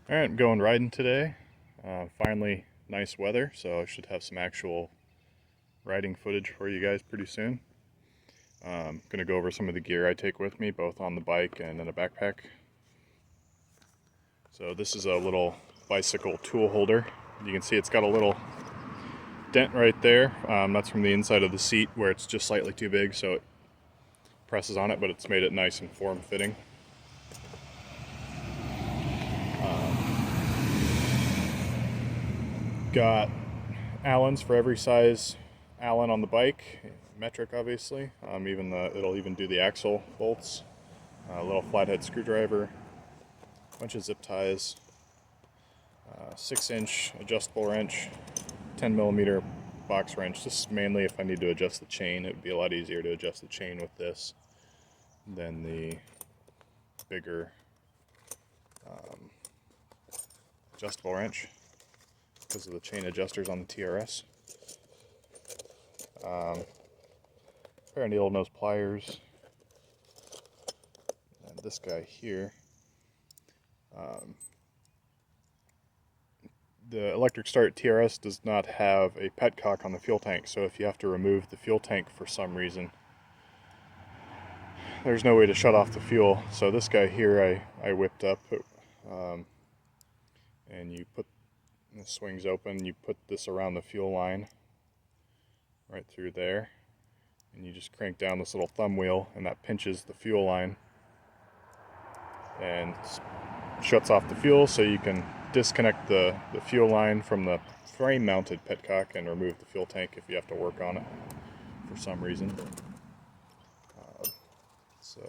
Alright, I'm going riding today. Finally, nice weather, so I should have some actual riding footage for you guys pretty soon. I'm going to go over some of the gear I take with me, both on the bike and in a backpack. So this is a little bicycle tool holder. You can see it's got a little dent right there. That's from the inside of the seat where it's just slightly too big, so it presses on it, but it's made it nice and form-fitting. Got Allens for every size Allen on the bike, metric obviously. It'll even do the axle bolts. A little flathead screwdriver, a bunch of zip ties, 6-inch adjustable wrench, 10mm box wrench. This is mainly if I need to adjust the chain. It would be a lot easier to adjust the chain with this than the bigger adjustable wrench, because of the chain adjusters on the TRS. Pair of needle nose pliers, and this guy here. The Electric Start TRS does not have a petcock on the fuel tank, so if you have to remove the fuel tank for some reason, there's no way to shut off the fuel. So this guy here I whipped up, and you put, this swings open, you put this around the fuel line right through there, and you just crank down this little thumb wheel, and that pinches the fuel line and shuts off the fuel, so you can disconnect the fuel line from the frame mounted petcock and remove the fuel tank if you have to work on it for some reason. So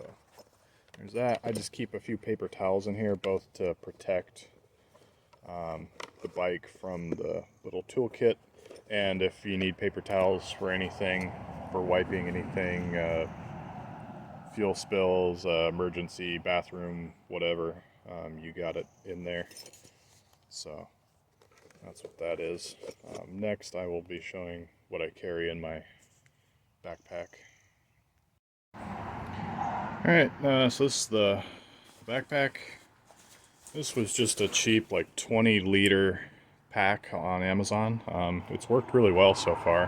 there's that. I just keep a few paper towels in here, both to protect the bike from the little toolkit, and if you need paper towels for anything, for wiping anything, fuel spills, emergency bathroom, whatever, you got it in there. So that's what that is. Next I will be showing what I carry in my backpack. Alright, so this is the backpack. This was just a cheap, like 20-liter pack on Amazon. It's worked really well so far.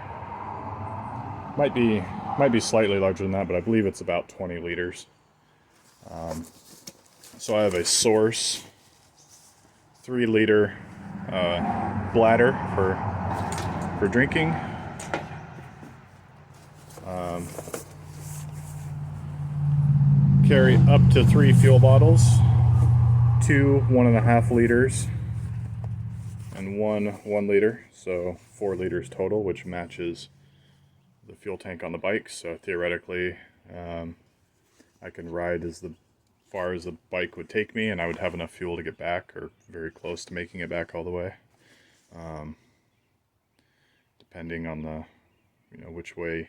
Might be slightly larger than that, but I believe it's about 20 liters. So I have a Source 3-liter bladder for drinking. Carry up to 3 fuel bottles, 2 1.5 liters, and 1 liter, so 4 liters total, which matches the fuel tank on the bike. So theoretically, I can ride as far as the bike would take me, and I would have enough fuel to get back, or very close to making it back all the way, depending on the, which way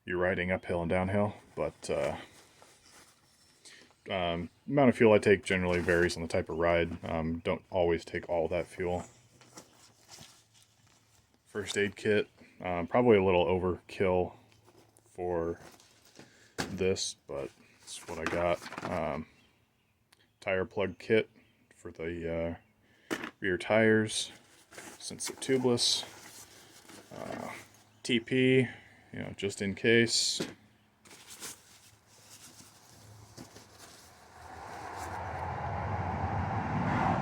you're riding, uphill and downhill. But amount of fuel I take generally varies on the type of ride. Don't always take all that fuel. First aid kit, probably a little overkill for this, but it's what I got. Tire plug kit for the rear tires, since they're tubeless. TP, just in case.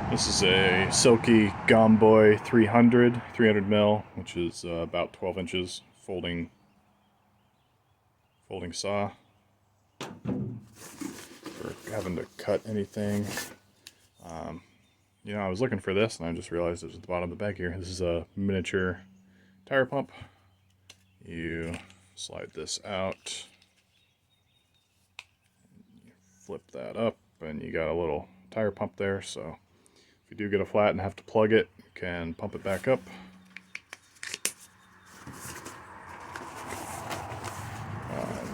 This is a Silky Gomboy 300 mil, which is about 12 inches folding saw for having to cut anything. I was looking for this and I just realized it was at the bottom of the bag here. This is a miniature tire pump. You slide this out, you flip that up, and you got a little tire pump there, so if you do get a flat and have to plug it, you can pump it back up.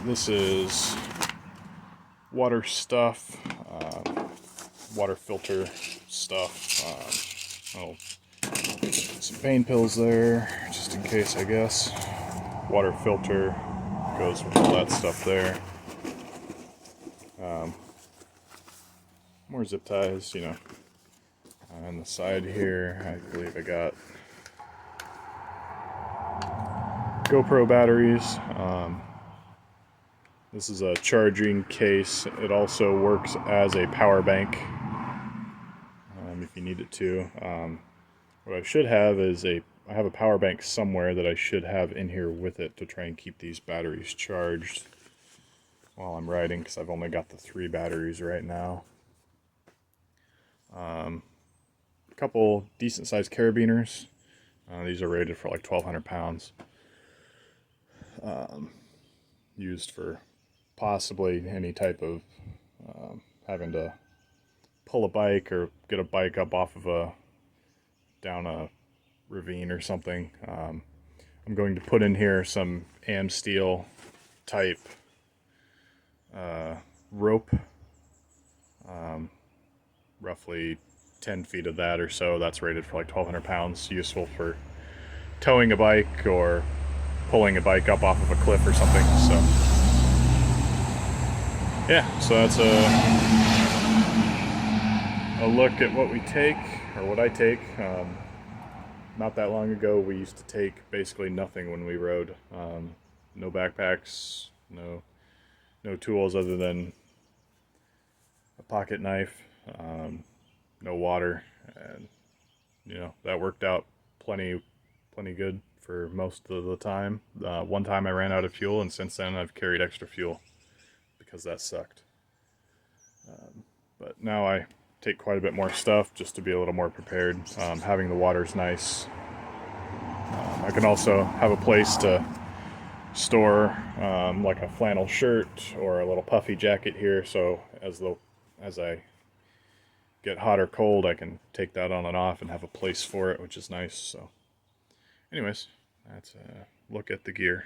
This is water stuff, water filter stuff. Some pain pills there, just in case, I guess. Water filter goes with all that stuff there. More zip ties, On the side here, I believe I got GoPro batteries. This is a charging case. It also works as a power bank if you need it to. What I should have is I have a power bank somewhere that I should have in here with it to try and keep these batteries charged while I'm riding, because I've only got the 3 batteries right now. A couple decent sized carabiners. These are rated for like 1,200 pounds. Used for possibly any type of having to pull a bike or get a bike up off of down a ravine or something. I'm going to put in here some AmSteel type rope, roughly 10 feet of that or so. That's rated for like 1,200 pounds, useful for towing a bike or pulling a bike up off of a cliff or something. So yeah, so that's a look at what we take, or what I take. Not that long ago, we used to take basically nothing when we rode. No backpacks, no tools other than a pocket knife, no water, and you know, that worked out plenty good for most of the time. One time I ran out of fuel, and since then I've carried extra fuel because that sucked. But now I take quite a bit more stuff just to be a little more prepared. Having the water's nice. I can also have a place to store like a flannel shirt or a little puffy jacket here, so as I get hot or cold, I can take that on and off and have a place for it, which is nice. So anyways, that's a look at the gear.